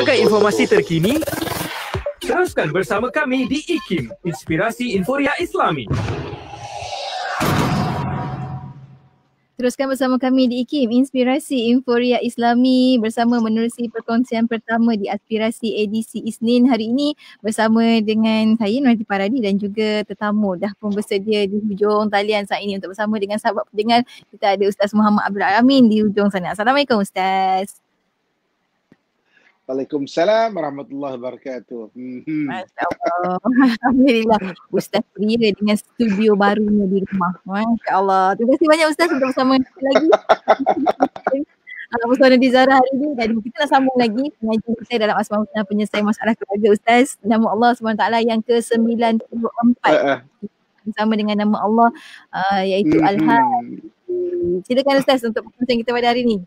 Sebagai informasi terkini, teruskan bersama kami di IKIM, Inspirasi Inforia Islami. Teruskan bersama kami di IKIM, Inspirasi Inforia Islami, bersama menerusi perkongsian pertama di Aspirasi edisi Isnin hari ini bersama dengan saya Nurhati Paradi dan juga tetamu dah pun bersedia di hujung talian saat ini untuk bersama dengan sahabat pendengar. Kita ada Ustaz Muhammad Abdul Alamin di hujung sana. Assalamualaikum Ustaz. Waalaikumsalam warahmatullahi wabarakatuh. Masya Allah. Alhamdulillah. Ustaz ceria dengan studio barunya di rumah. Masya Allah. Terima kasih banyak Ustaz untuk bersama kita lagi. Bersama di Zara hari ini dan kita nak sambung lagi pengajian kita dalam Asmaul Husna penyelesaian masalah keluarga Ustaz. Nama Allah SWT yang ke-94. Bersama dengan nama Allah iaitu Al-Hadi. Silakan Ustaz untuk perkongsian kita pada hari ini.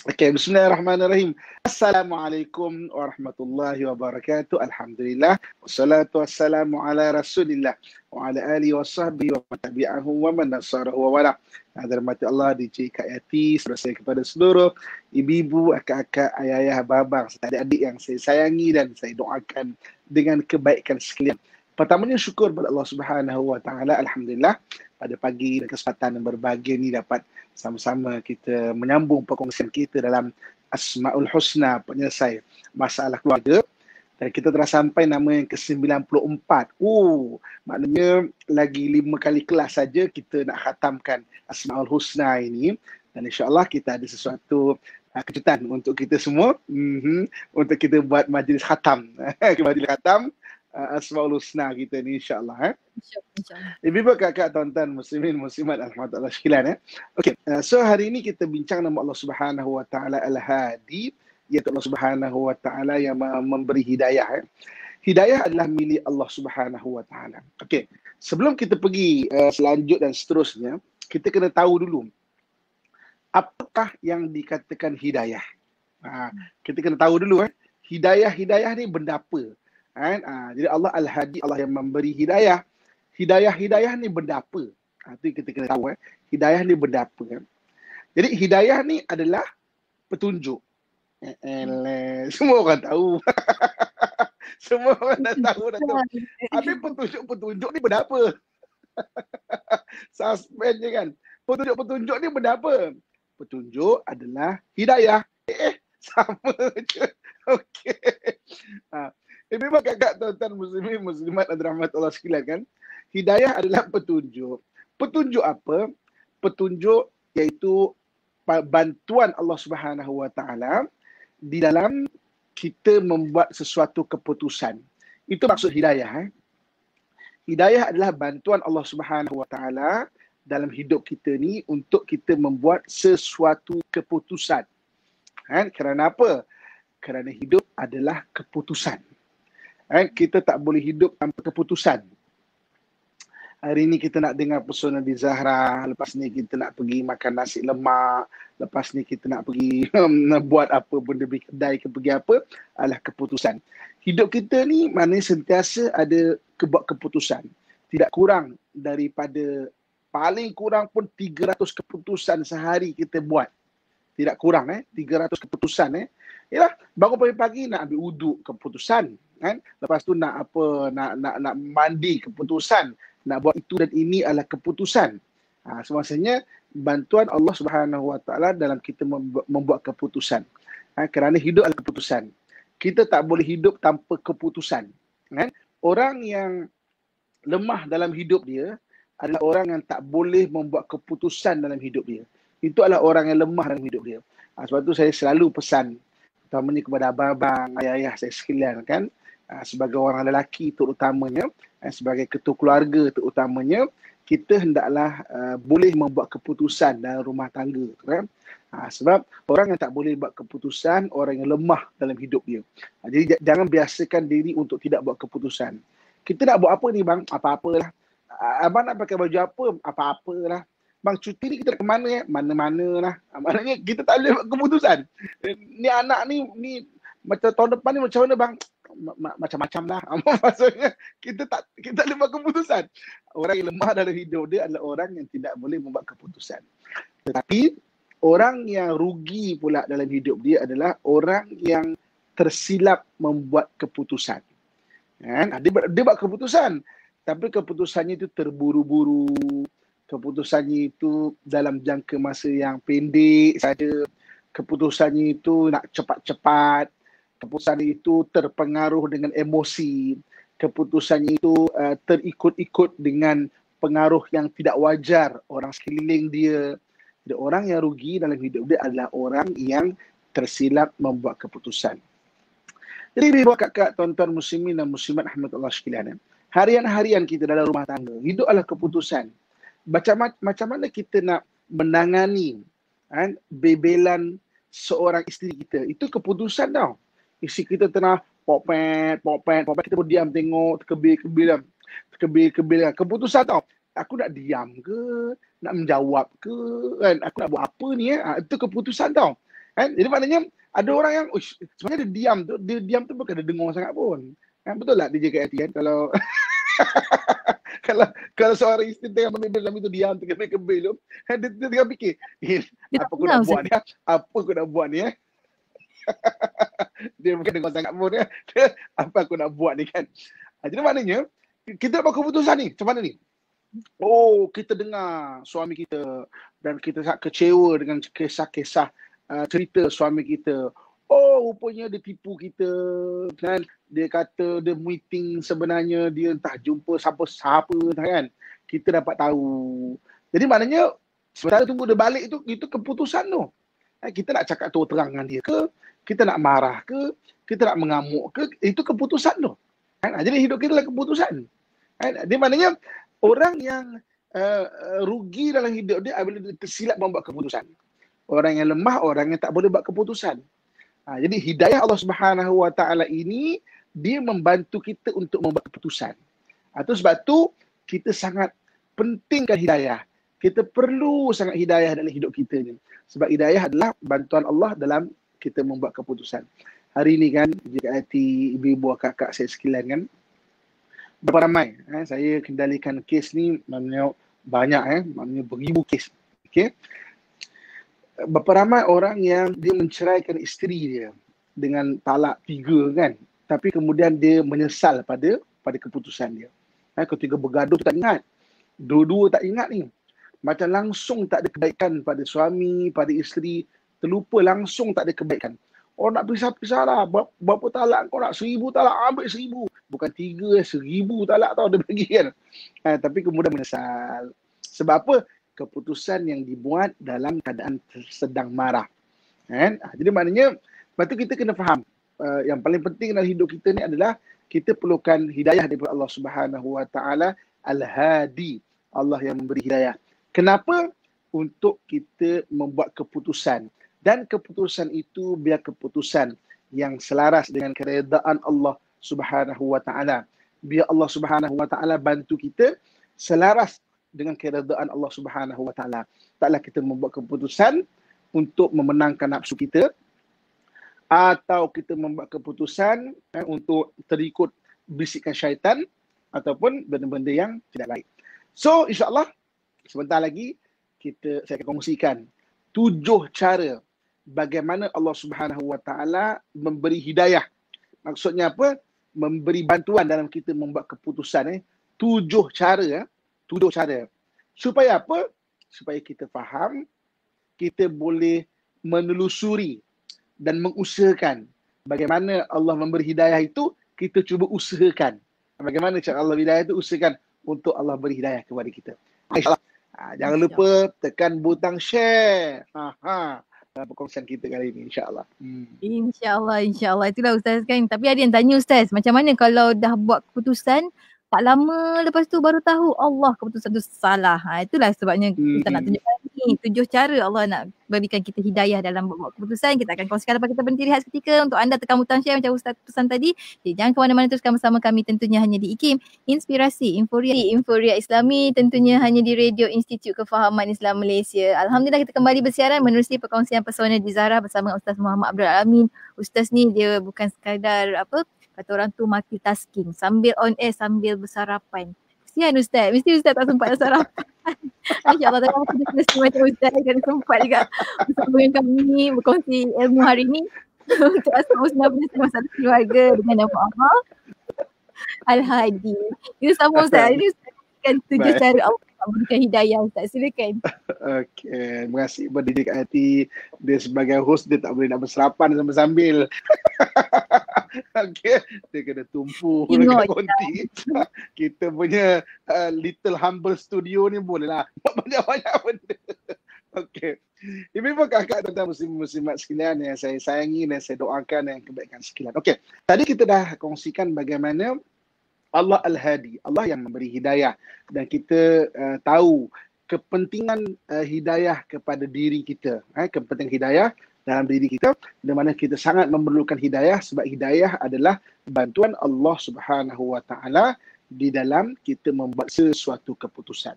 Okey, bismillahirrahmanirrahim. Assalamualaikum warahmatullahi wabarakatuh. Alhamdulillah. Wassalatu wassalamu ala Rasulillah wa ala alihi wa sahbihi wa tabi'ahu wa man nasarahu wa wala. Hormati Allah, DJ Kak Yati, serta kepada seluruh ibu-ibu, akak-akak, ayah-ayah, abang-abang serta adik-adik yang saya sayangi dan saya doakan dengan kebaikan sekalian. Pertamanya syukur kepada Allah Subhanahu wa taala. Alhamdulillah pada pagi dan kesempatan yang berbahagia ni dapat sama-sama kita menyambung perkongsian kita dalam Asmaul Husna penyelesai masalah keluarga. Dan kita telah sampai nama yang ke-94. Maknanya lagi 5 kali kelas saja kita nak khatamkan Asmaul Husna ini. Dan insya-Allah kita ada sesuatu kejutan untuk kita semua. Untuk kita buat majlis khatam. Majlis khatam Asmaul Husna kita ni insya-Allah. InsyaAllah. Ibu-ibu, kakak, tuan-tuan, muslimin, muslimat, alhamdulillah sekalian. Okey, so hari ini kita bincang nama Allah Subhanahu wa taala Al-Hadi, iaitu Allah Subhanahu wa taala yang memberi hidayah. Hidayah adalah milik Allah Subhanahu wa taala. Okey, sebelum kita pergi selanjut dan seterusnya, kita kena tahu dulu apakah yang dikatakan hidayah. Kita kena tahu dulu hidayah ni benda apa? Jadi Allah Al-Hadi, Allah yang memberi hidayah. Hidayah ni benda apa? Itu kita kena tahu. Hidayah ni benda apa? Jadi hidayah ni adalah petunjuk. Semua orang tahu. Semua orang dah tahu. Habis petunjuk ni benda apa? Suspend je kan. Petunjuk ni benda apa? Petunjuk adalah hidayah. Sama je. Okey. Memang kakak, tuan-tuan, muslimin, muslimat dan rahmat Allah sekalian kan. Hidayah adalah petunjuk. Petunjuk apa? Petunjuk iaitu bantuan Allah Subhanahu wa taala di dalam kita membuat sesuatu keputusan. Itu maksud hidayah. Hidayah adalah bantuan Allah Subhanahu wa taala dalam hidup kita ni untuk kita membuat sesuatu keputusan. Kerana apa? Kerana hidup adalah keputusan. Kita tak boleh hidup tanpa keputusan. Hari ni kita nak dengar pesona di Zahra, lepas ni kita nak pergi makan nasi lemak, lepas ni kita nak pergi buat apa benda di kedai ke pergi apa, adalah keputusan. Hidup kita ni maknanya sentiasa ada buat keputusan. Tidak kurang daripada, paling kurang pun 300 keputusan sehari kita buat. Tidak kurang 300 keputusan. Yalah, bangun pagi-pagi nak ambil wuduk, keputusan. Lepas tu nak mandi, keputusan. Nak buat itu dan ini adalah keputusan. Semestinya bantuan Allah Subhanahu wa taala dalam kita membuat keputusan. Kerana hidup adalah keputusan. Kita tak boleh hidup tanpa keputusan. Orang yang lemah dalam hidup dia adalah orang yang tak boleh membuat keputusan dalam hidup dia. Itu adalah orang yang lemah dalam hidup dia. Sebab tu saya selalu pesan, terutamanya kepada abang-abang, ayah-ayah saya sekalian kan, sebagai orang lelaki terutamanya, sebagai ketua keluarga terutamanya, kita hendaklah boleh membuat keputusan dalam rumah tangga kan? Sebab orang yang tak boleh buat keputusan, orang yang lemah dalam hidup dia. Jadi jangan biasakan diri untuk tidak buat keputusan. Kita nak buat apa ni bang? Apa-apalah. Abang nak pakai baju apa? Apa-apalah. Bang, cuti ni kita ke mana? Mana-mana lah. Maknanya kita tak boleh buat keputusan. Ni anak ni macam tahun depan ni macam mana bang? Macam-macam lah. Maksudnya kita tak boleh buat keputusan. Orang yang lemah dalam hidup dia adalah orang yang tidak boleh membuat keputusan. Tetapi Orang yang rugi pula dalam hidup dia adalah orang yang tersilap membuat keputusan. Kan? Dia buat keputusan, tapi keputusannya itu terburu-buru, keputusannya itu dalam jangka masa yang pendek saja, keputusannya itu nak cepat-cepat, keputusan itu terpengaruh dengan emosi, keputusannya itu terikut-ikut dengan pengaruh yang tidak wajar orang sekeliling dia. Jadi orang yang rugi dalam hidup dia adalah orang yang tersilap membuat keputusan. Jadi ibu kakak, tuan-tuan muslimin dan muslimat rahmatullah sekalian, harian-harian kita dalam rumah tangga, hidup adalah keputusan. Macam mana kita nak menangani bebelan seorang isteri kita, itu keputusan tau. Isteri kita tengah popet, kita pun diam tengok, terkebil-kebil. Keputusan tau. Aku nak diam ke, nak menjawab ke, kan? Aku nak buat apa ni? Itu keputusan tau. Kan? Jadi maknanya ada orang yang sebenarnya dia diam tu bukan dia dengar sangat pun. Kan? Betul tak dia jaga hati kan? Kalau seorang isteri tengah membebel dalam itu diam terkebil-kebil tu, dia tengah fikir, apa aku nak buat ni? Apa aku nak buat ni? Dia bukan dengar sangat pun ya. Apa aku nak buat ni kan? Jadi maknanya kita buat keputusan ni macam mana ni? Oh, kita dengar suami kita dan kita sangat kecewa dengan kisah-kisah cerita suami kita. Oh, rupanya dia tipu kita kan. Dia kata dia meeting sebenarnya dia entah jumpa siapa kan. Kita dapat tahu. Jadi maknanya sementara tunggu dia balik itu keputusan tu. Kita nak cakap terang dengan dia ke, kita nak marah ke, kita nak mengamuk ke, itu keputusan tu. Kan? Jadi hidup kita adalah keputusan. Kan? Dia maknanya orang yang rugi dalam hidup dia apabila dia tersilap membuat keputusan. Orang yang lemah, orang yang tak boleh buat keputusan. Jadi hidayah Allah Subhanahu Wa Taala ini dia membantu kita untuk membuat keputusan. Itu sebab tu kita sangat pentingkan hidayah. Kita perlu sangat hidayah dalam hidup kita ni. Sebab hidayah adalah bantuan Allah dalam kita membuat keputusan. Hari ini kan, jika hati ibu-ibu kakak saya sekalian kan, berapa ramai saya kendalikan kes ni, maknanya banyak maknanya beribu kes. Okey. Berapa ramai orang yang dia menceraikan isteri dia dengan talak 3 kan, tapi kemudian dia menyesal pada keputusan dia. Ketika bergaduh tak ingat, dua-dua tak ingat ni, macam langsung tak ada kebaikan pada suami, pada isteri, terlupa langsung tak ada kebaikan. Orang nak pisah-pisah lah, berapa talak kau nak? 1000 talak, ambil 1000. Bukan 3, 1000 talak tau dia bagi kan. Tapi kemudian menyesal. Sebab apa? Keputusan yang dibuat dalam keadaan sedang marah. Kan? Jadi maknanya, lepas tu kita kena faham. Yang paling penting dalam hidup kita ni adalah kita perlukan hidayah daripada Allah Subhanahu Wa Taala, Al-Hadi. Allah yang memberi hidayah. Kenapa? Untuk kita membuat keputusan. Dan keputusan itu biar keputusan yang selaras dengan keredaan Allah Subhanahu Wa Taala. Biar Allah Subhanahu Wa Taala bantu kita selaras dengan keredaan Allah Subhanahu Wa Taala. Taklah kita membuat keputusan untuk memenangkan nafsu kita, atau kita membuat keputusan untuk terikut bisikan syaitan ataupun benda-benda yang tidak baik. So insya-Allah sebentar lagi saya akan kongsikan 7 cara bagaimana Allah Subhanahu Wa Taala memberi hidayah. Maksudnya apa? Memberi bantuan dalam kita membuat keputusan. 7 cara. 7 cara. Supaya apa? Supaya kita faham, kita boleh menelusuri dan mengusahakan bagaimana Allah memberi hidayah itu, kita cuba usahakan. Bagaimana cara Allah hidayah itu, usahakan untuk Allah beri hidayah kepada kita. InsyaAllah. Jangan lupa tekan butang share. Perkongsian kita kali ini, insyaAllah. InsyaAllah. Itulah Ustaz kan. Tapi ada yang tanya Ustaz, macam mana kalau dah buat keputusan, tak lama lepas tu baru tahu Allah keputusan tu salah. Itulah sebabnya kita nak tunjukkan ni 7 cara Allah nak berikan kita hidayah dalam buat keputusan. Kita akan kongsikan lepas kita berhenti rehat seketika. Untuk anda tekan butang share macam Ustaz pesan tadi. Jadi jangan ke mana-mana, teruskan bersama kami tentunya hanya di IKIM, Inspirasi Inforia Islami, tentunya hanya di Radio Institut Kefahaman Islam Malaysia. Alhamdulillah kita kembali bersiaran menerusi perkongsian pesona di Zahra bersama Ustaz Muhammad Abdul Alamin. Ustaz ni dia bukan sekadar kata orang tu multitasking, sambil on air sambil bersarapan. Kesian Ustaz. Mesti Ustaz tak sempat nak sarapan. InsyaAllah tapi aku terus macam Ustaz dan sempat juga bersama dengan kami berkongsi ilmu hari ni untuk asal-usul masalah keluarga dengan nama Allah Al-Hadi. Kita sama Ustaz. Hari ni Ustaz akan 7 cara Allah memberikan hidayah Ustaz. Silakan. Okey, terima kasih berdidik hati. Dia sebagai host dia tak boleh nak berserapan sambil-sambil. Okey, dia kena tumpu, dia kena konti. Kita punya little humble studio ni boleh lah buat banyak-banyak benda. Okey. Ibu kakak tentang muslim-muslimat sekalian yang saya sayangi dan saya doakan yang kebaikan sekalian. Okey, tadi kita dah kongsikan bagaimana Allah Al-Hadi, Allah yang memberi hidayah, dan kita tahu kepentingan hidayah kepada diri kita, kepentingan hidayah dalam diri kita, di mana kita sangat memerlukan hidayah sebab hidayah adalah bantuan Allah Subhanahu Wa Taala di dalam kita membuat sesuatu keputusan.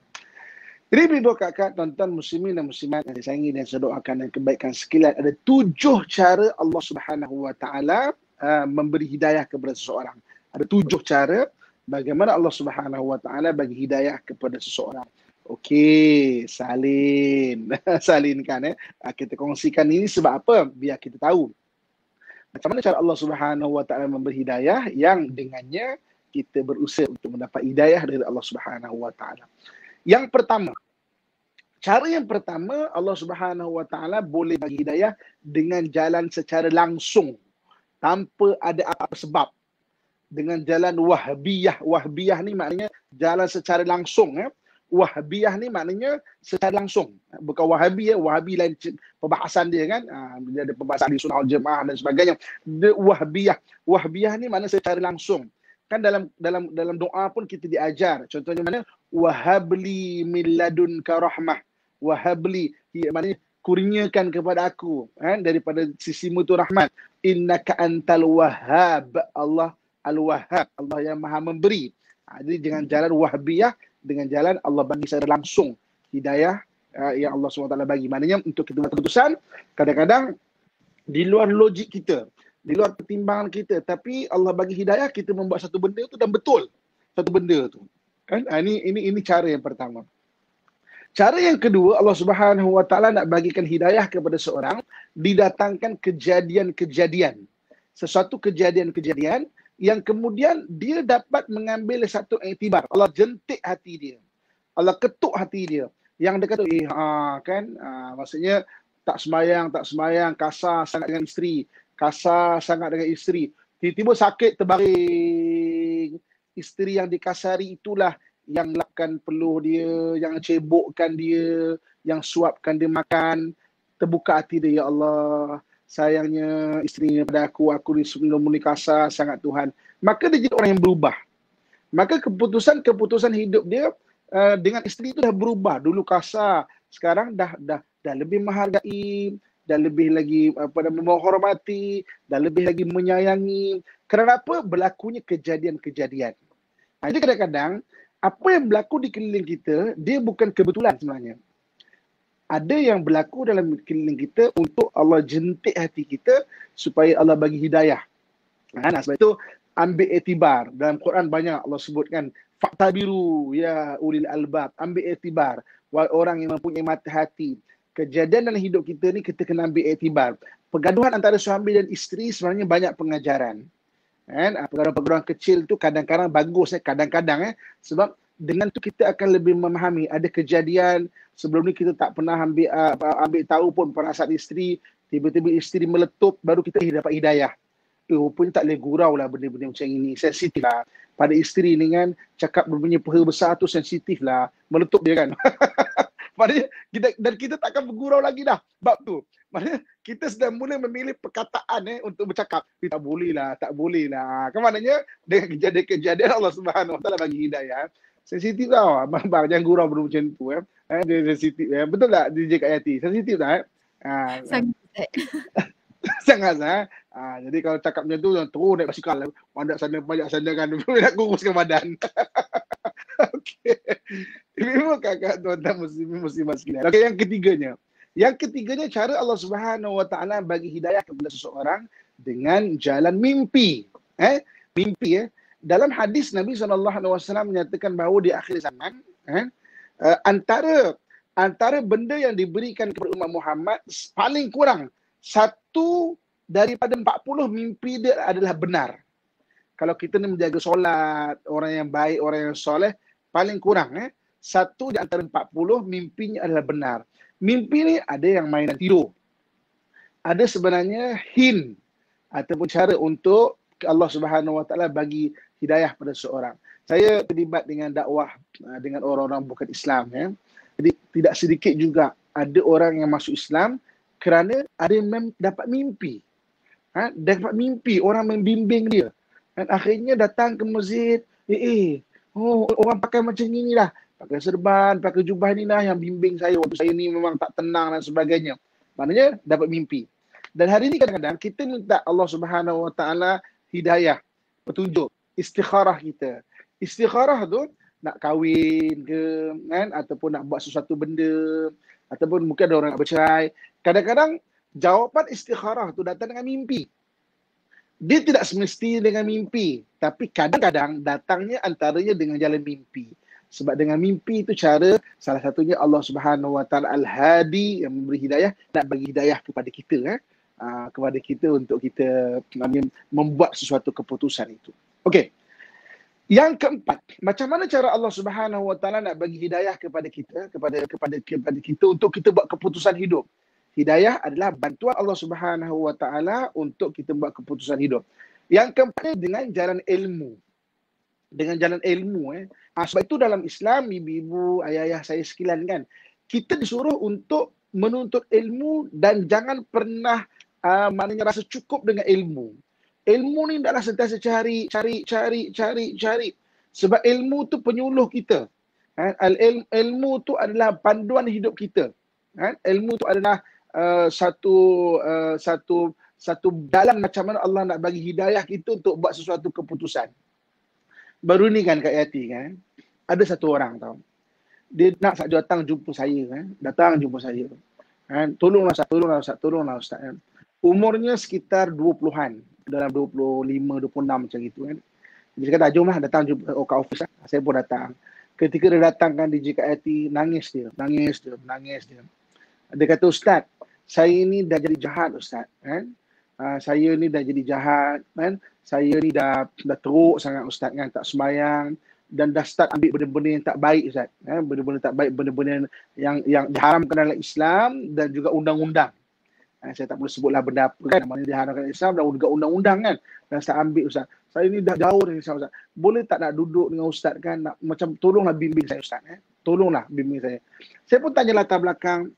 Jadi ibu kakak, tuan-tuan muslimin dan muslimat yang disayangi dan saya doakan dan kebaikan sekalian, ada 7 cara Allah Subhanahu Wa Taala memberi hidayah kepada seseorang. Ada 7 cara bagaimana Allah Subhanahu Wa Taala bagi hidayah kepada seseorang. Okey, salin. Salinkan kita kongsikan ini sebab apa? Biar kita tahu macam mana cara Allah Subhanahu Wa Taala memberi hidayah yang dengannya kita berusaha untuk mendapat hidayah dari Allah Subhanahu Wa Taala. Yang pertama, cara yang pertama, Allah Subhanahu Wa Taala boleh bagi hidayah dengan jalan secara langsung tanpa ada apa-apa sebab. Dengan jalan wahbiyah. Wahbiyah ni maknanya jalan secara langsung. Wahbiyah ni maknanya secara langsung. Bukan wahabi Wahabi lain perbahasan dia kan. Dia ada perbahasan di sunnah al-jamaah dan sebagainya. Wahbiyah. Wahbiyah ni maknanya secara langsung. Kan dalam doa pun kita diajar. Contohnya mana? Wahabli min ladunka rahmah. Wahabli, maknanya kurniakan kepada aku daripada sisimu tu rahmat. Innaka antal wahhab. Allah Al-Wahhab, Allah yang maha memberi. Jadi dengan jalan wahbiyah, dengan jalan Allah bagi secara langsung hidayah yang Allah SWT bagi. Maknanya untuk kita buat keputusan, kadang-kadang di luar logik kita, di luar pertimbangan kita, tapi Allah bagi hidayah, kita membuat satu benda tu dan betul satu benda tu. Kan? Ini cara yang pertama. Cara yang kedua, Allah Subhanahu Wa Taala nak bagikan hidayah kepada seorang, didatangkan kejadian-kejadian. Sesuatu kejadian-kejadian yang kemudian dia dapat mengambil satu iktibar. Allah jentik hati dia. Allah ketuk hati dia. Yang dia kata, maksudnya tak semayang, kasar sangat dengan isteri. Kasar sangat dengan isteri. Tiba-tiba sakit terbaring. Isteri yang dikasari itulah yang lapkan peluh dia, yang cebokkan dia, yang suapkan dia makan. Terbuka hati dia, ya Allah, sayangnya isteri pada aku ni sebelum kasar sangat Tuhan. Maka dia jadi orang yang berubah. Maka keputusan hidup dia dengan isteri itu dah berubah. Dulu kasar, sekarang dah lebih menghargai, dah lebih lagi menghormati, dah lebih lagi menyayangi. Kerana apa? Berlakunya kejadian-kejadian. Jadi kadang-kadang apa yang berlaku di keliling kita, dia bukan kebetulan sebenarnya. Ada yang berlaku dalam keliling kita untuk Allah jentik hati kita supaya Allah bagi hidayah. Sebab itu ambil iktibar. Dalam Quran banyak Allah sebutkan fa'tabiru ya ulil albab. Ambil iktibar. Wahai orang yang mempunyai mata hati. Kejadian dalam hidup kita ni kita kena ambil iktibar. Pergaduhan antara suami dan isteri sebenarnya banyak pengajaran. Pergaduhan-pergaduhan kecil tu kadang-kadang bagus. Kadang-kadang sebab dengan tu kita akan lebih memahami. Ada kejadian sebelum ni kita tak pernah ambil tahu pun perasaan isteri. Tiba-tiba isteri meletup, baru kita dapat hidayah. Rupanya tak boleh gurau lah benda-benda macam ini. Sensitif lah. Pada isteri ni kan, cakap berbunyi peha besar tu sensitif lah. Meletup dia kan. Maknanya kita takkan bergurau lagi dah bab tu. Maknanya kita sedang mula memilih perkataan untuk bercakap. Tak boleh lah. Kan maknanya dengan kejadian-kejadian Allah Subhanahu Wa Taala bagi hidayah. Sensitif tau. Abang jangan gurau benda macam tu. Dia sensitif. Betul tak DJ Kak Yati? Sensitif tak? Sangat. Jadi kalau cakap macam tu, terus naik basikal. Mandak sana, banyak sana kan. Nak kuruskan badan. Okey. Memang kakak tuan-tuan muslimat sekalian. Okey, yang ketiganya cara Allah Subhanahu Wa Taala bagi hidayah kepada seseorang dengan jalan mimpi. Mimpi dalam hadis Nabi SAW menyatakan bahawa di akhir zaman, antara benda yang diberikan kepada umat Muhammad paling kurang 1 daripada 40 mimpi dia adalah benar. Kalau kita ni menjaga solat, orang yang baik, orang yang soleh, paling kurang 1 di antara 40 mimpinya adalah benar. Mimpi ni ada yang mainan tidur. Ada sebenarnya hint ataupun cara untuk Allah Subhanahu Wa Taala bagi hidayah pada seorang. Saya terlibat dengan dakwah dengan orang-orang bukan Islam, Jadi tidak sedikit juga ada orang yang masuk Islam kerana ada yang dapat mimpi. Dapat mimpi orang membimbing dia. Dan akhirnya datang ke masjid, orang pakai macam ni lah. Pakai serban, pakai jubah ni lah yang bimbing saya waktu saya ni memang tak tenang dan sebagainya. Maknanya dapat mimpi. Dan hari ni kadang-kadang kita minta Allah Subhanahu Wa Taala hidayah, petunjuk, istikharah kita. Istikharah tu nak kahwin ke, ataupun nak buat sesuatu benda, ataupun mungkin ada orang nak bercerai. Kadang-kadang jawapan istikharah tu datang dengan mimpi. Dia tidak semestinya dengan mimpi, tapi kadang-kadang datangnya antaranya dengan jalan mimpi. Sebab dengan mimpi itu cara, salah satunya Allah Subhanahu Wa Taala Al-Hadi yang memberi hidayah, nak bagi hidayah kepada kita, kepada kita untuk kita membuat sesuatu keputusan itu. Okey. Yang keempat, macam mana cara Allah Subhanahu Wa Taala nak bagi hidayah kepada kita, kepada kita untuk kita buat keputusan hidup. Hidayah adalah bantuan Allah Subhanahu Wa Taala untuk kita buat keputusan hidup. Yang keempatnya dengan jalan ilmu. Dengan jalan ilmu. Sebab itu dalam Islam, ibu-ibu, ayah-ayah saya sekalian kan, kita disuruh untuk menuntut ilmu dan jangan pernah maknanya rasa cukup dengan ilmu. Ilmu ni adalah sentiasa cari. Sebab ilmu tu penyuluh kita. Ilmu tu adalah panduan hidup kita. Ilmu tu adalah satu dalam macam mana Allah nak bagi hidayah kita untuk buat sesuatu keputusan. Baru ni kan Kak Yati kan, ada satu orang tau. Dia nak datang jumpa saya datang jumpa saya. Tolonglah Ustaz. Umurnya sekitar 20-an, dalam 25, 26 macam gitu kan. Dia kata, jomlah datang jumpa kat office. Saya pun datang. Ketika dia datang kan di JKIT, nangis dia. Dia kata, Ustaz, saya ni dah jadi jahat Ustaz. Saya ni dah jadi jahat. Saya ni dah teruk sangat Ustaz kan, tak sembahyang. Dan dah start ambil benda-benda yang tak baik Ustaz. Benda-benda tak baik, benda-benda yang diharamkan dalam Islam dan juga undang-undang. Saya tak boleh sebutlah benda apa kan, mana diharamkan Islam dan juga undang-undang kan. Dan saya ambil Ustaz. Saya ni dah jauh dengan Islam Ustaz. Boleh tak nak duduk dengan Ustaz kan, nak, macam tolonglah bimbing saya Ustaz. Tolonglah bimbing saya. Saya pun tanya latar belakang.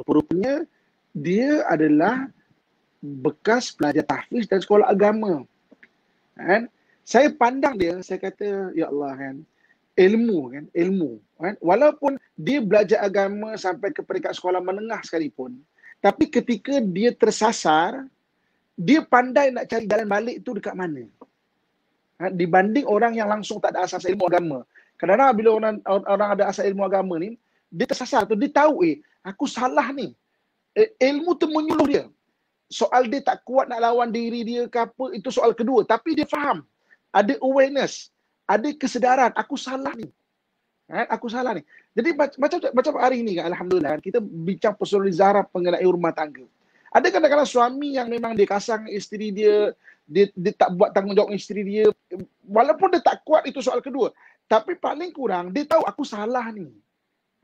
Rupanya dia adalah bekas pelajar tahfiz dan sekolah agama. Saya pandang dia, saya kata, ya Allah kan, ilmu. Walaupun dia belajar agama sampai ke peringkat sekolah menengah sekalipun, tapi ketika dia tersasar, dia pandai nak cari jalan balik tu dekat mana. Dibanding orang yang langsung tak ada asas ilmu agama. Kadang-kadang bila orang ada asas ilmu agama ni, dia tersasar tu, dia tahu aku salah ni. Ilmu tu menyuluh dia. Soal dia tak kuat nak lawan diri dia ke apa, itu soal kedua. Tapi dia faham. Ada awareness. Ada kesedaran. Aku salah ni. Aku salah ni. Jadi macam hari ni kan, Alhamdulillah, kita bincang personal zarah mengenai rumah tangga. Ada kadang-kadang suami yang memang dia kasar dengan isteri dia, dia tak buat tanggungjawab dengan isteri dia. Walaupun dia tak kuat, itu soal kedua. Tapi paling kurang, dia tahu aku salah ni.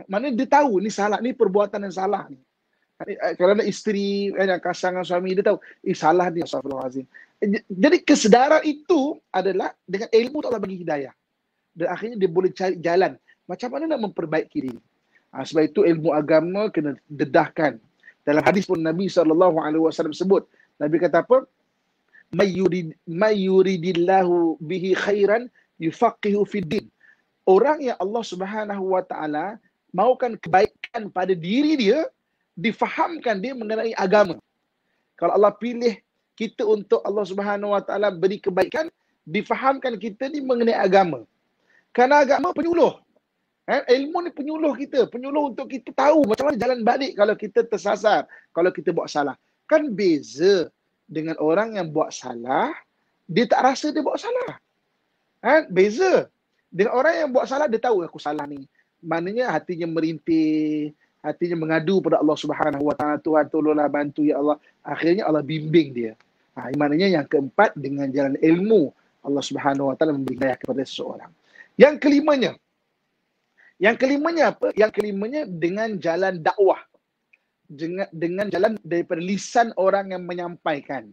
Maknanya dia tahu ni salah, ni perbuatan yang salah ni. Kalau ada isteri yang kasar dengan suami, dia tahu, salah ni, astagfirullahalazim. Jadi kesedaran itu adalah dengan ilmu tu Allah bagi hidayah. Dan akhirnya dia boleh cari jalan. Macam mana nak memperbaiki diri. Sebab itu ilmu agama kena dedahkan. Dalam hadis pun Nabi SAW sebut. Nabi kata apa? May yuridillahu bihi khairan yufaqihu fiddin. Orang yang Allah Subhanahu Wa Taala maukan kebaikan pada diri dia, difahamkan dia mengenai agama. Kalau Allah pilih kita untuk Allah Subhanahu Wa Taala beri kebaikan, difahamkan kita ni mengenai agama. Kerana agama penyuluh. Ilmu ni penyuluh kita, penyuluh untuk kita tahu macam mana jalan balik kalau kita tersasar, kalau kita buat salah. Kan beza dengan orang yang buat salah, dia tak rasa dia buat salah. Beza. Dengan orang yang buat salah, dia tahu aku salah ni. Maknanya hatinya merintih, hatinya mengadu pada Allah Subhanahu Wa Taala, Tuhan tolonglah, bantu ya Allah. Akhirnya Allah bimbing dia. Maknanya yang keempat, dengan jalan ilmu Allah Subhanahu Wa Taala memberi hidayah kepada seseorang. Yang kelimanya apa? Yang kelimanya dengan jalan dakwah. Dengan jalan daripada lisan orang yang menyampaikan.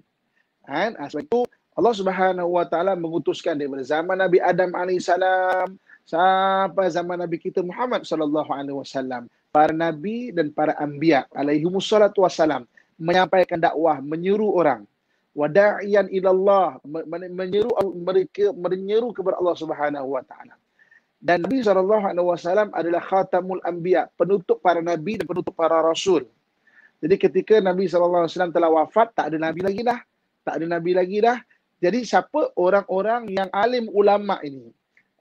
Sebab itu Allah Subhanahu Wa Taala mengutuskan daripada zaman Nabi Adam alaihissalam sampai zaman Nabi kita Muhammad sallallahu alaihi wasallam, para nabi dan para anbiya alaihimus salatu wassalam menyampaikan dakwah, menyeru orang, wada'iyan ilallah, menyeru kepada Allah Subhanahu Wa Taala. Dan Nabi sallallahu alaihi wasallam adalah khatamul anbiya, penutup para nabi dan penutup para rasul. Jadi ketika Nabi sallallahu alaihi wasallam telah wafat, tak ada nabi lagi dah. Jadi siapa orang-orang yang alim ulama ini?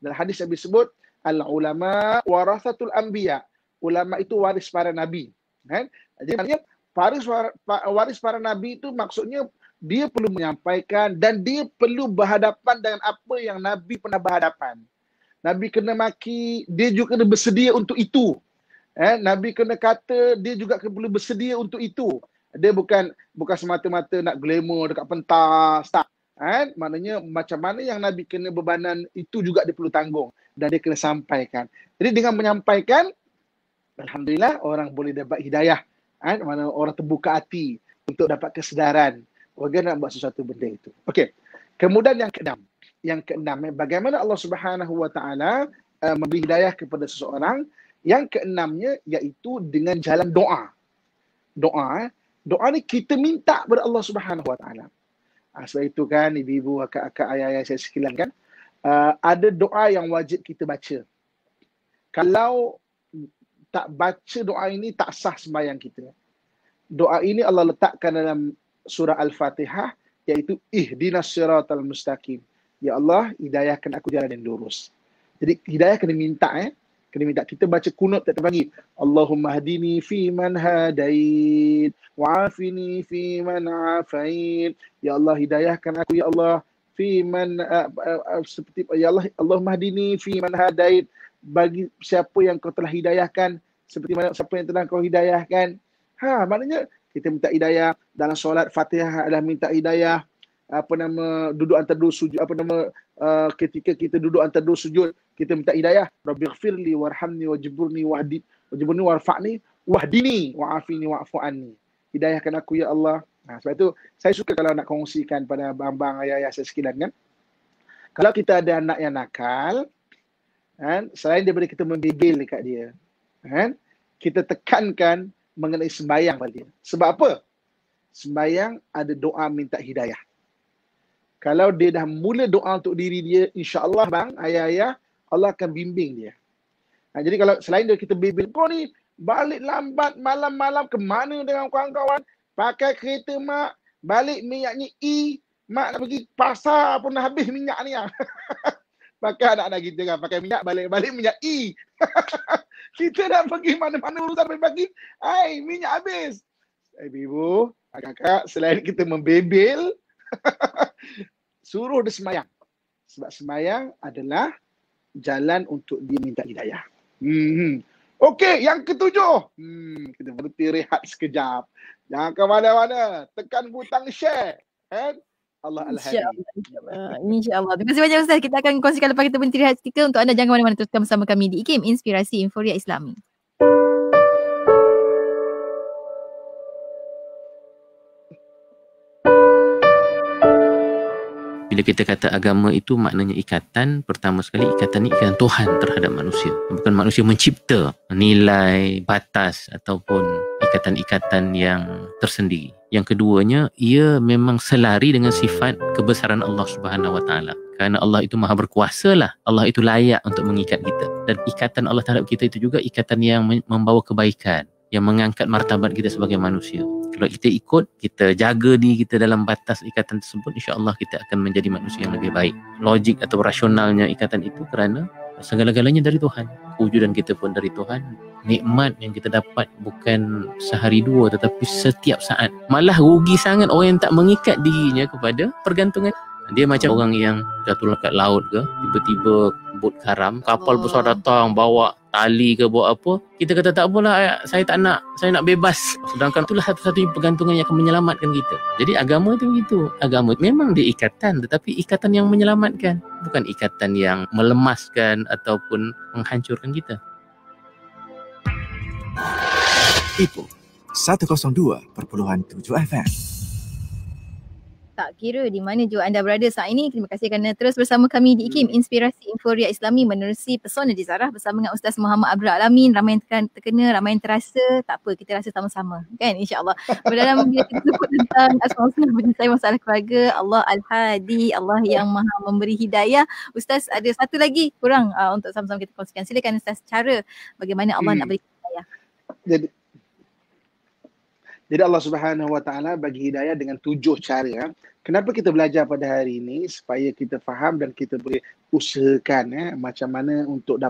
Dalam hadis Nabi sebut, al-ulama warathatul anbiya. Ulama itu waris para nabi. Jadi maknanya waris para nabi itu maksudnya dia perlu menyampaikan dan dia perlu berhadapan dengan apa yang Nabi pernah berhadapan. Nabi kena maki, dia juga kena bersedia untuk itu. Nabi kena kata, dia juga perlu bersedia untuk itu. Dia bukan semata-mata nak glamour dekat pentas, tak. Maknanya macam mana yang Nabi kena bebanan, itu juga dia perlu tanggung dan dia kena sampaikan. Jadi dengan menyampaikan, alhamdulillah orang boleh dapat hidayah. Mana orang terbuka hati untuk dapat kesedaran bagaimana nak buat sesuatu benda itu. Okey. Kemudian yang keenam, bagaimana Allah Subhanahu Wa Taala memberi hidayah kepada seseorang. Yang keenamnya iaitu dengan jalan doa. Doa ni kita minta kepada Allah Subhanahu Wa Taala. Sebab itu kan ibu-ibu, akak-akak, ayah-ayah saya sekalian kan, ada doa yang wajib kita baca. Kalau tak baca doa ini, tak sah sembahyang kita. Doa ini Allah letakkan dalam surah Al-Fatihah, iaitu ihdinas siratal mustaqim. Ya Allah, hidayahkan aku jalan yang lurus. Jadi hidayah kena minta. Kena minta. Kita baca kunut tak terbagi. Allahumma hadini fi man hadait, wa'afini fi man afait. Ya Allah, hidayahkan aku ya Allah fi man seperti ya Allah, Allahumma hadini fi man hadait, bagi siapa yang kau telah hidayahkan, seperti mana siapa yang telah kau hidayahkan. Maknanya kita minta hidayah dalam solat Fatihah, adalah minta hidayah duduk antara dua sujud, ketika kita duduk antara dua sujud, kita minta hidayah. Rabbighfirli warhamni wajburni wajburni warfa'ni wahdini wa'afini wa'fu anni. Hidayahkan aku ya Allah. Sebab itu saya suka kalau nak kongsikan pada abang-abang, ayah-ayah saya sekalian kan. Kalau kita ada anak yang nakal, selain daripada kita membebel dekat dia, kita tekankan mengenai sembahyang pada dia. Sebab apa? Sembahyang ada doa minta hidayah. Kalau dia dah mula doa untuk diri dia, insya-Allah bang, ayah-ayah, Allah akan bimbing dia. Jadi kalau selain dia kita bebel, kau ni balik lambat malam-malam ke mana dengan kawan-kawan, pakai kereta mak, balik minyaknya mak nak pergi pasar pun dah habis minyak ni. Pakai anak-anak kita kan, pakai minyak, balik minyak kita dah pergi mana-mana urusan pagi, minyak habis. Ibu, kakak, selain kita membebel, suruh dia semayang. Sebab semayang adalah jalan untuk dia minta hidayah. Okey, yang ketujuh. Kita berhenti rehat sekejap. Jangan ke mana-mana. Tekan butang share. Allah Al-Hadi. InsyaAllah. Terima kasih banyak Ustaz. Kita akan kongsikan lepas kita berhenti rehat seketika. Untuk anda jangan mana-mana, teruskan bersama kami di IKIM, Inspirasi Inforia Islami. Bila kita kata agama itu maknanya ikatan, pertama sekali ikatan ni ikatan Tuhan terhadap manusia. Bukan manusia mencipta nilai, batas ataupun ikatan-ikatan yang tersendiri. Yang keduanya, ia memang selari dengan sifat kebesaran Allah Subhanahu Wa Taala. Kerana Allah itu maha berkuasa lah. Allah itu layak untuk mengikat kita. Dan ikatan Allah terhadap kita itu juga ikatan yang membawa kebaikan, yang mengangkat martabat kita sebagai manusia. Kalau kita ikut, kita jaga diri kita dalam batas ikatan tersebut, insya-Allah kita akan menjadi manusia yang lebih baik. Logik atau rasionalnya ikatan itu kerana segala-galanya dari Tuhan. Kewujudan kita pun dari Tuhan. Nikmat yang kita dapat bukan sehari dua tetapi setiap saat. Malah rugi sangat orang yang tak mengikat dirinya kepada pergantungan. Dia macam orang yang jatuh kat laut ke, tiba-tiba bot karam, kapal besar datang bawa tali ke bawa apa, kita kata tak apalah, saya nak bebas. Sedangkan itulah satu-satunya pergantungan yang akan menyelamatkan kita. Jadi agama tu begitu. Agama memang dia ikatan, tetapi ikatan yang menyelamatkan, bukan ikatan yang melemaskan ataupun menghancurkan kita. Ipoh 102.7 FM. Tak kira di mana juga anda berada saat ini, terima kasih kerana terus bersama kami di IKIM, Inspirasi Inforia Islami menerusi Pesona Jizarah bersama dengan Ustaz Muhammad Abdul Alamin. Ramai yang terkena, ramai yang terasa, tak apa, kita rasa sama-sama kan, insyaAllah. Dalam bila kita sebut tentang Asmaul Husna, menyelesaikan masalah keluarga, Allah Al-Hadi, Allah yang maha memberi hidayah. Ustaz ada satu lagi kurang untuk sama-sama kita kongsikan. Silakan Ustaz, cara bagaimana Allah nak beri hidayah. Jadi Allah Subhanahu Wa Taala bagi hidayah dengan 7 cara. Kenapa kita belajar pada hari ini? Supaya kita faham dan kita boleh usahakan macam mana untuk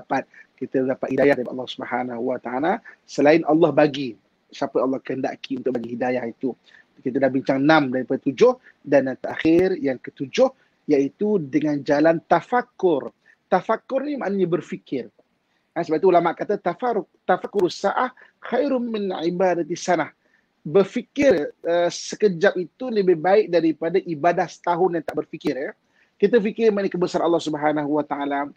kita dapat hidayah dari Allah Subhanahu Wa Taala. Selain Allah bagi, siapa Allah kehendaki untuk bagi hidayah itu. Kita dah bincang 6 daripada 7, dan yang terakhir yang ke-7 iaitu dengan jalan tafakkur. Tafakkur ni maknanya berfikir. Sebab itu ulama kata tafakkurus sa'ah khairum min ibadati sanah. Berfikir sekejap itu lebih baik daripada ibadah setahun yang tak berfikir. Kita fikir mengenai kebesaran Allah Subhanahu Wa Taala.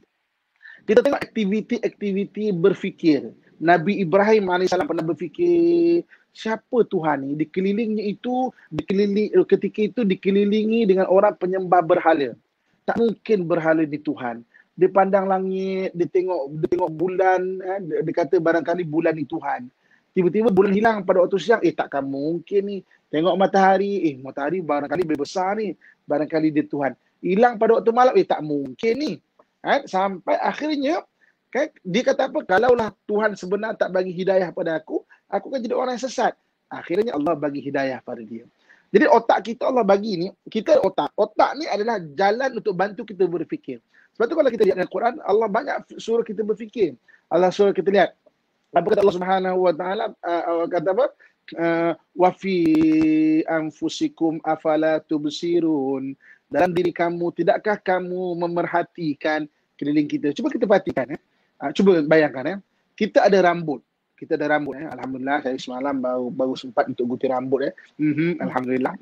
Kita tengok aktiviti berfikir. Nabi Ibrahim AS pernah berfikir, siapa Tuhan ni? Ketika itu dikelilingi dengan orang penyembah berhala. Tak mungkin berhala ni Tuhan. Dia pandang langit, dia tengok bulan, dia kata barangkali bulan ni Tuhan. Tiba-tiba bulan hilang pada waktu siang, takkan mungkin ni. Tengok matahari, matahari barangkali lebih besar ni. Barangkali dia Tuhan. Hilang pada waktu malam, tak mungkin ni. Sampai akhirnya, dia kata apa? Kalaulah Tuhan sebenar tak bagi hidayah pada aku kan jadi orang yang sesat. Akhirnya Allah bagi hidayah pada dia. Jadi otak kita Allah bagi ni, kita otak. Otak ni adalah jalan untuk bantu kita berfikir. Sebab tu kalau kita lihat dalam Quran, Allah banyak suruh kita berfikir. Allah suruh kita lihat. Apa kata Allah Subhanahu Wa Taala? Kata apa? Wa fi anfusikum afala tubsirun. Dalam diri kamu, tidakkah kamu memerhatikan keliling kita? Cuba kita perhatikan. Cuba bayangkan. Kita ada rambut. Alhamdulillah, saya semalam baru sempat untuk gunting rambut. Alhamdulillah.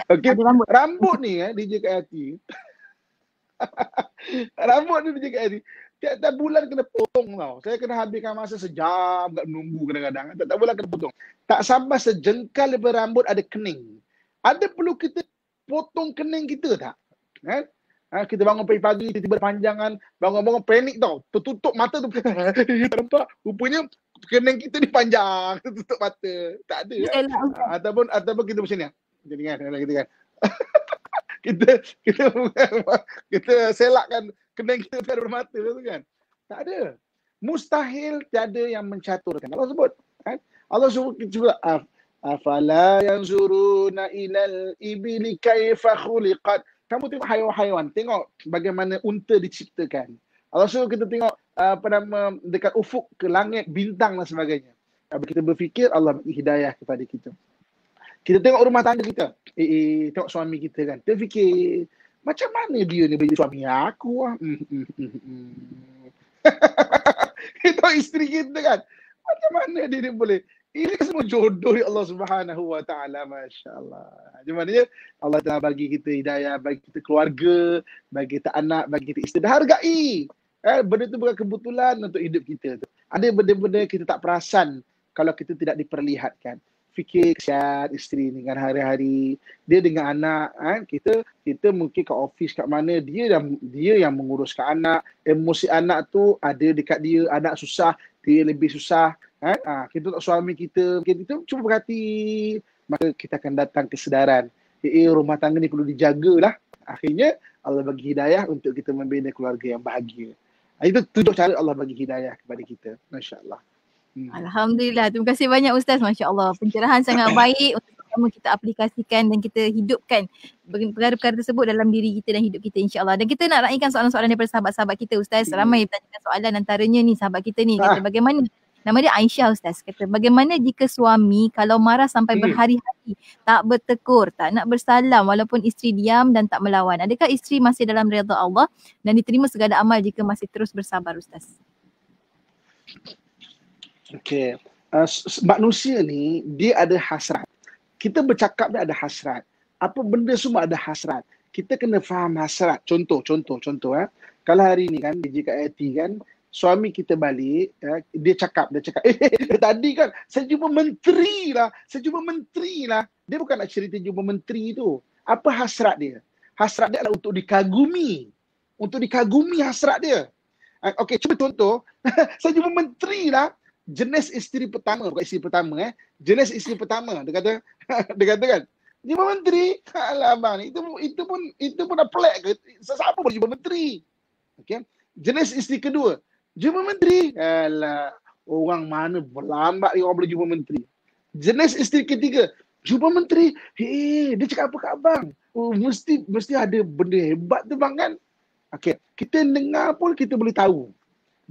Okay. Rambut ni DJ kat hati. Rambut ni DJ kat hati. Tiap-tiap bulan kena potong tau. Saya kena habiskan masa sejam kat menunggu kadang-kadang. Tiap-tiap bulan kena potong. Tak sampai sejengkal daripada rambut ada kening. Ada perlu kita potong kening kita tak? Kita bangun pagi-pagi, tiba-tiba panjangan, bangun-bangun panik tau. Tertutup mata tu. Tak nampak. Rupanya kening kita ni panjang. Tutup mata. Tak ada. Ataupun kita macam ni. Kita kan. kita selakkan kening kita pada mata tu kan. Tak ada. Mustahil tiada yang mencaturkan. Allah sebut. Allah sebut juga. Afala yanzuruna ilal ibili kaifa khuliqat. Kamu tengok haiwan-haiwan. Tengok bagaimana unta diciptakan. Allah suruh kita tengok dekat ufuk ke langit, bintang dan sebagainya. Kalau kita berfikir, Allah bagi hidayah kepada kita. Kita tengok rumah tangga kita. Tengok suami kita kan. Kita fikir, macam mana dia ni bagi suami aku? Kita tengok isteri kita kan. Macam mana dia ni boleh? Ini semua jodoh Allah Subhanahu Wa Taala, masya-Allah. Macam mana Allah telah bagi kita hidayah, bagi kita keluarga, bagi kita anak, bagi kita isteri. Hargai. Benda tu bukan kebetulan untuk hidup kita tu. Ada benda-benda kita tak perasan kalau kita tidak diperlihatkan. Fikir kesian isteri dengan hari-hari, dia dengan anak, kita mungkin kat office kat mana, dia yang menguruskan anak, emosi anak tu ada dekat dia, anak susah, dia lebih susah. Kita tak suami kita cuba berhati, maka kita akan datang kesedaran. Rumah tangga ni perlu dijagalah. Akhirnya Allah bagi hidayah untuk kita membina keluarga yang bahagia. Itu 7 cara Allah bagi hidayah kepada kita. Masya-Allah. Alhamdulillah. Terima kasih banyak Ustaz. Masya-Allah. Pencerahan sangat baik untuk kita aplikasikan dan kita hidupkan perkara-perkara tersebut dalam diri kita dan hidup kita, insya-Allah. Dan kita nak raihkan soalan-soalan daripada sahabat-sahabat kita, Ustaz. Ramai bertanyakan soalan, antaranya ni sahabat kita ni kata bagaimana Nama dia Aisyah Ustaz. Kata bagaimana jika suami kalau marah sampai berhari-hari tak bertegur, tak nak bersalam walaupun isteri diam dan tak melawan. Adakah isteri masih dalam redha Allah dan diterima segala amal jika masih terus bersabar Ustaz? Okey. Manusia ni dia ada hasrat. Kita bercakap dia ada hasrat. Apa benda semua ada hasrat. Kita kena faham hasrat. Contoh. Kalau hari ni kan, DJ kat IT kan, suami kita balik, dia cakap, tadi kan saya jumpa menteri lah. Dia bukan nak cerita jumpa menteri tu. Apa hasrat dia? Hasrat dia adalah untuk dikagumi. Hasrat dia. Okey, cuba contoh. Saya jumpa menteri lah. Jenis isteri pertama, bukan isteri pertama jenis isteri pertama. Dia kata kan, jumpa menteri. Alamak, itu pun dah pelik ke? Siapa boleh jumpa menteri? Okey. Jenis isteri kedua, jumpa menteri. Alah, orang mana berlambat orang boleh jumpa menteri. Jenis isteri ketiga, jumpa menteri. Dia cakap apa kat abang? Oh, mesti ada benda hebat tu bang kan? Okey, kita dengar pun kita boleh tahu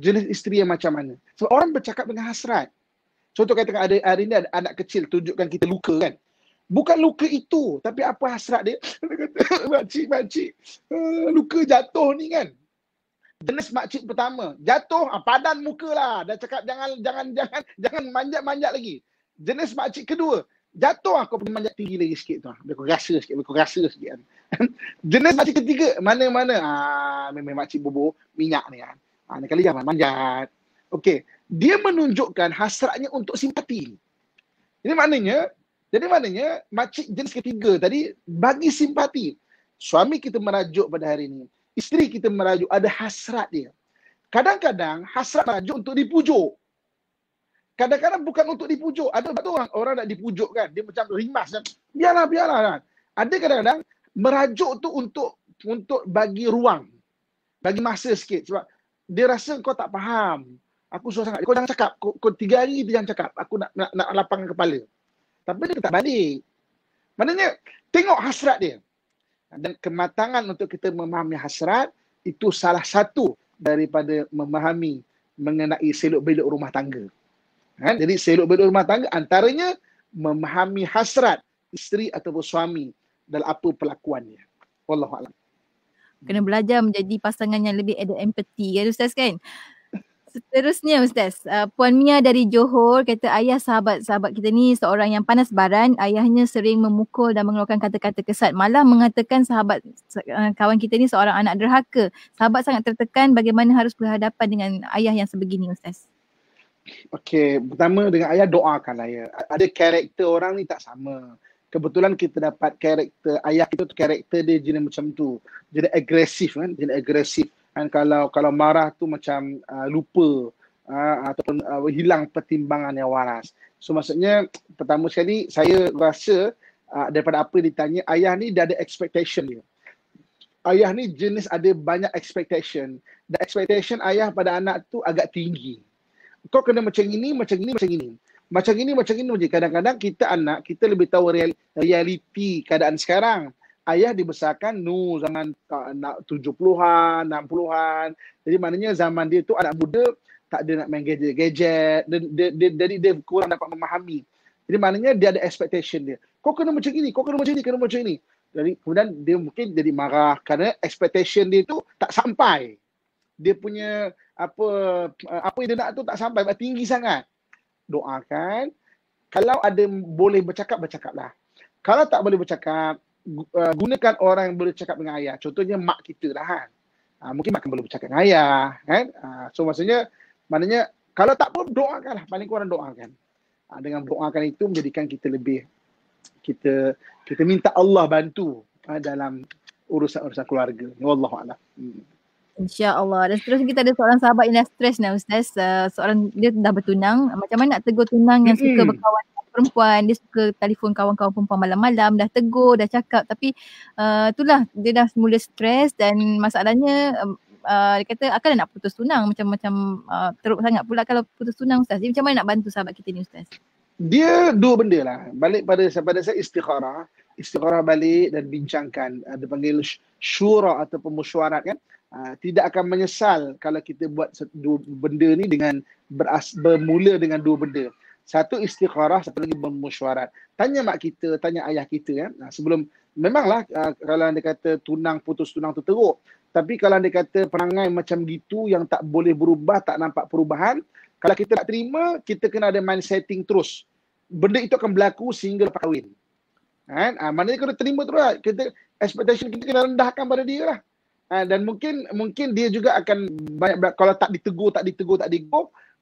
jenis isteri yang macam mana. Sebab orang bercakap dengan hasrat. Contoh katakan ada hari ni ada anak kecil tunjukkan kita luka kan. Bukan luka itu, tapi apa hasrat dia? Dia kata, makcik, luka jatuh ni kan. Jenis makcik pertama, jatuh, padan muka lah. Dah cakap jangan manjat-manjat lagi. Jenis makcik kedua, jatuh aku pergi manjat tinggi lagi sikit tu. Aku rasa sikit kan. Jenis makcik ketiga, mana? Memang makcik bobo minyak ni kan. Ni kali jangan manjat. Okey, dia menunjukkan hasratnya untuk simpati. Jadi maknanya makcik jenis ketiga tadi bagi simpati. Suami kita merajuk pada hari ini, isteri kita merajuk, ada hasrat dia. Kadang-kadang hasrat merajuk untuk dipujuk. Kadang-kadang bukan untuk dipujuk. Ada orang nak dipujuk kan, dia macam rimas kan. Biarlah kan. Ada kadang-kadang merajuk tu untuk bagi ruang, bagi masa sikit sebab dia rasa kau tak faham. Aku susah sangat. Kau jangan cakap. Kau 3 hari dia jangan cakap. Aku nak lapangkan kepala. Tapi dia tak balik. Maknanya tengok hasrat dia. Dan kematangan untuk kita memahami hasrat itu salah satu daripada memahami mengenai selok-belok rumah tangga. Jadi selok-belok rumah tangga antaranya memahami hasrat isteri ataupun suami dalam apa perlakuannya. Wallahualam. Kena belajar menjadi pasangan yang lebih ada empati kan Ustaz kan? Seterusnya Ustaz, Puan Mia dari Johor kata ayah sahabat-sahabat kita ni seorang yang panas baran. Ayahnya sering memukul dan mengeluarkan kata-kata kesat. Malah mengatakan sahabat kawan kita ni seorang anak derhaka. Sahabat sangat tertekan, bagaimana harus berhadapan dengan ayah yang sebegini Ustaz? Okey, pertama dengan ayah doakan ayah. Ada karakter orang ni tak sama. Kebetulan kita dapat karakter ayah kita tu, karakter dia jenis macam tu. Jadi agresif kan, kan kalau marah tu macam lupa ataupun hilang pertimbangan yang waras. So maksudnya pertama sekali saya rasa daripada apa ditanya, ayah ni dia ada expectation dia. Ayah ni jenis ada banyak expectation. Dan expectation ayah pada anak tu agak tinggi. Kau kena macam ini. Kadang-kadang kita anak, kita lebih tahu realiti keadaan sekarang. Ayah dibesarkan zaman 70-an, 60-an. Jadi maknanya zaman dia tu anak muda tak ada nak main gadget. Jadi dia kurang dapat memahami. Jadi maknanya dia ada expectation dia. Kau kena macam ini. Jadi kemudian dia mungkin jadi marah kerana expectation dia tu tak sampai. Dia punya apa yang dia nak tu tak sampai, tinggi sangat. Doakan. Kalau ada boleh bercakaplah. Kalau tak boleh bercakap, gunakan orang yang boleh cakap dengan ayah. Contohnya mak kita lah kan. Mungkin mak boleh bercakap dengan ayah kan. So maknanya kalau tak pun doakanlah, paling kurang doakan. Dengan doakan itu menjadikan kita lebih kita minta Allah bantu dalam urusan keluarga. Wallahualam. InsyaAllah. Dan seterusnya kita ada seorang sahabat yang dah stres ni Ustaz. Seorang dia dah bertunang. Macam mana nak tegur tunang yang suka berkawan dengan perempuan. Dia suka telefon kawan-kawan perempuan malam-malam. Dah tegur, dah cakap. Tapi itulah dia dah mula stres. Dan masalahnya dia kata akan nak putus tunang. Macam teruk sangat pula kalau putus tunang Ustaz. Jadi macam mana nak bantu sahabat kita ni Ustaz? Dia dua benda lah. Balik pada saya istikharah. istikharah balik dan bincangkan. Ada panggil syura ataupun mesyuarat kan. Tidak akan menyesal kalau kita buat dua benda ni dengan bermula dengan dua benda. Satu istikharah, satu lagi bermesyuarat. Tanya mak kita, tanya ayah kita kan. Sebelum, memanglah kalau anda kata putus tunang tu teruk. Tapi kalau anda kata perangai macam gitu yang tak boleh berubah, tak nampak perubahan, kalau kita nak terima, kita kena ada mind setting terus. Benda itu akan berlaku sehingga lepas kahwin. Kan? Maknanya kalau terima terus lah. Kita, expectation kita kena rendahkan pada dia lah. Dan mungkin dia juga akan banyak, kalau tak ditegur,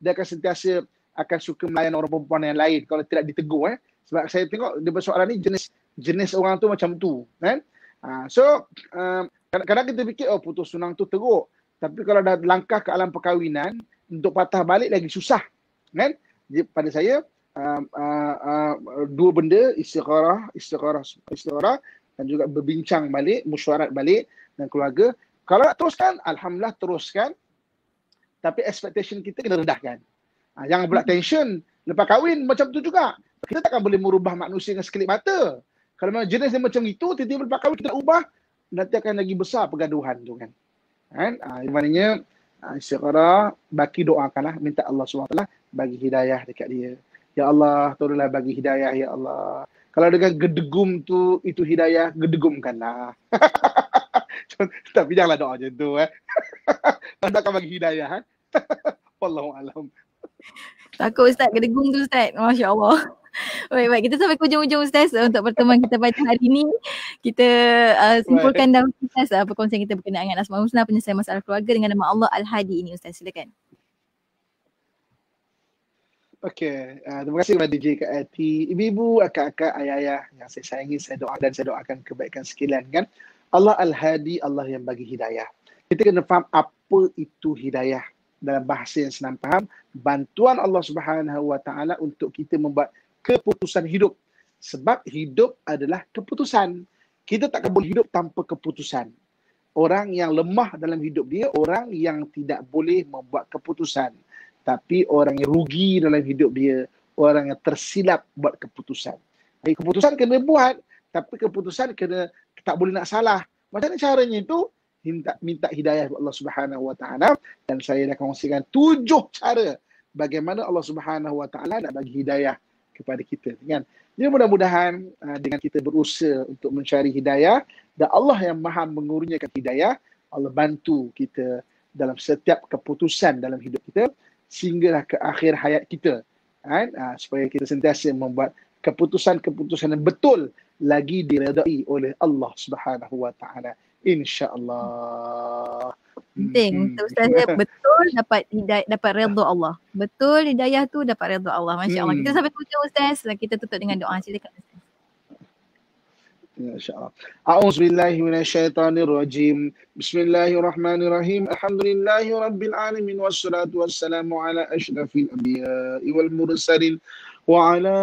dia akan sentiasa akan suka melayan orang perempuan yang lain kalau tidak ditegur. Sebab saya tengok di persoalan ni jenis orang tu macam tu. Kan? So, kadang-kadang kita fikir, oh putus tunang tu teruk. Tapi kalau dah langkah ke alam perkahwinan, untuk patah balik lagi susah. Kan? Jadi pada saya, dua benda, istikharah dan juga berbincang balik, mesyuarat balik dan keluarga. Kalau nak teruskan, alhamdulillah teruskan. Tapi expectation kita kena rendahkan. Jangan pula tension. Lepas kahwin macam tu juga. Kita takkan boleh merubah manusia dengan sekelip mata. Kalau memang jenis dia macam itu, tiba-tiba lepas kahwin kita nak ubah, nanti akan lagi besar pergaduhan tu kan. Maknanya istikharah, baki doakanlah, minta Allah SWT bagi hidayah dekat dia. Ya Allah, tolonglah bagi hidayah ya Allah. Kalau dengan gedegum tu itu hidayah, gedegumkanlah. Tapi janganlah doa macam tu. Anda akan bagi hidayah. Wallahualam. Takut Ustaz, gedegum tu Ustaz. Masya Allah. Baik, kita sampai ke hujung-hujung Ustaz untuk pertemuan kita pada hari ini. Kita simpulkan dalam Ustaz perkongsian kita berkenaan dengan Asmaul Husna, penyelesaian masalah keluarga dengan nama Allah Al-Hadi ini Ustaz. Silakan. Okey, terima kasih kepada DJ Kak Ati, ibu-ibu, akak-akak, ayah-ayah yang saya sayangi, saya doakan kebaikan sekalian kan. Allah Al-Hadi, Allah yang bagi hidayah. Kita kena faham apa itu hidayah. Dalam bahasa yang senang faham, bantuan Allah Subhanahu Wa Taala untuk kita membuat keputusan hidup. Sebab hidup adalah keputusan. Kita tak boleh hidup tanpa keputusan. Orang yang lemah dalam hidup dia, orang yang tidak boleh membuat keputusan. Tapi orang yang rugi dalam hidup dia, orang yang tersilap buat keputusan. Jadi keputusan kena buat, tapi keputusan kena tak boleh nak salah. Macam mana caranya itu? Minta hidayah Allah Subhanahu Wa Taala, dan saya dah kongsikan 7 cara bagaimana Allah Subhanahu Wa Taala nak bagi hidayah kepada kita kan. Jadi mudah-mudahan dengan kita berusaha untuk mencari hidayah dan Allah yang Maha mengurniakan hidayah, Allah bantu kita dalam setiap keputusan dalam hidup kita sehinggalah ke akhir hayat kita kan, supaya kita sentiasa membuat keputusan-keputusan yang betul lagi diredai oleh Allah Subhanahu Wa Taala, insya-Allah. Penting untuk Ustaz betul dapat hidayah, dapat redha Allah. Betul hidayah tu dapat redha Allah. Masya-Allah. Kita sampai hujung Ustaz, kita tutup dengan doa. Silakan Ustaz. InsyaAllah. A'udzubillahi minasyaitonirrajim. Bismillahirrahmanirrahim. Alhamdulillahi rabbil alamin wassalatu wassalamu ala asyrafil anbiya'i wal mursalin wa ala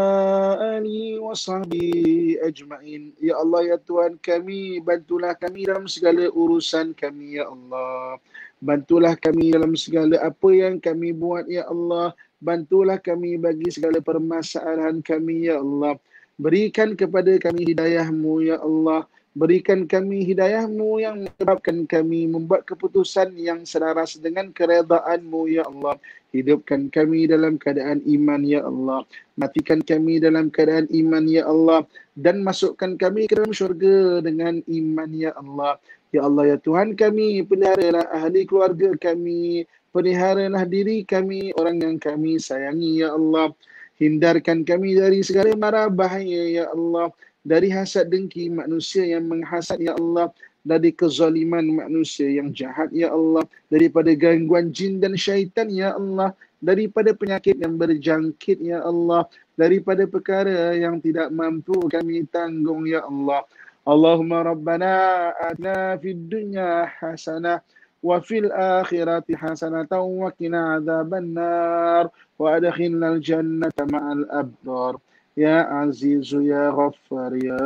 alihi wa sahbihi ajma'in. Ya Allah ya Tuhan kami, bantulah kami dalam segala urusan kami ya Allah. Bantulah kami dalam segala apa yang kami buat ya Allah. Bantulah kami bagi segala permasalahan kami ya Allah. Berikan kepada kami hidayah-Mu ya Allah. Berikan kami hidayah-Mu yang menyebabkan kami membuat keputusan yang selaras dengan keredaan-Mu ya Allah. Hidupkan kami dalam keadaan iman ya Allah. Matikan kami dalam keadaan iman ya Allah. Dan masukkan kami ke dalam syurga dengan iman ya Allah. Ya Allah ya Tuhan kami, peliharalah ahli keluarga kami. Peliharalah diri kami, orang yang kami sayangi ya Allah. Hindarkan kami dari segala mara bahaya ya Allah. Dari hasad dengki manusia yang menghasad ya Allah. Dari kezaliman manusia yang jahat ya Allah. Daripada gangguan jin dan syaitan ya Allah. Daripada penyakit yang berjangkit ya Allah. Daripada perkara yang tidak mampu kami tanggung ya Allah. Allahumma rabbana atina fid dunya hasanah wa fil akhirati hasanatan wa qina adzabannar wa adkhilnal jannata ma'al abrar ya azizu ya ghaffar ya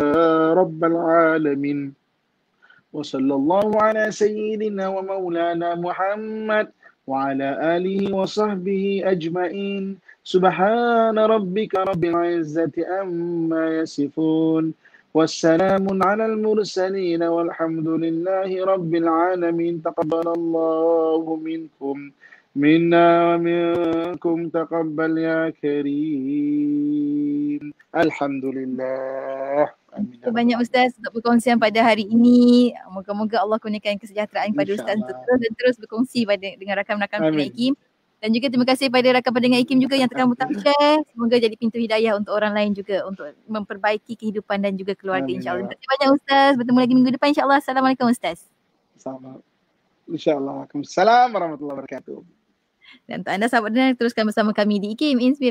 rabbal alamin wa sallallahu ala sayyidina wa maulana Muhammad wa ala alihi wa sahbihi ajma'in. Subhana rabbika rabbil izzati amma yasifun والسلام على المرسلين والحمد لله رب العالمين. تقبل الله منكم منا ومنكم تقبل يا كريم. Alhamdulillah. Amin. Terima kasih banyak Ustaz untuk perkongsian pada hari ini. Moga-moga Allah kurniakan kesejahteraan kepada Ustaz untuk terus dan terus berkongsi dengan rakan-rakan pendengar IKIM. Dan juga terima kasih pada rakan pendengar IKIM juga yang telah share. Semoga jadi pintu hidayah untuk orang lain juga untuk memperbaiki kehidupan dan juga keluarga, insyaAllah. Terima kasih banyak Ustaz. Bertemu lagi minggu depan insyaAllah. Assalamualaikum Ustaz. Sama. InsyaAllah. Waalaikumsalam warahmatullahi wabarakatuh. Dan untuk anda sahabat dengar, teruskan bersama kami di IKIM Inspirasi.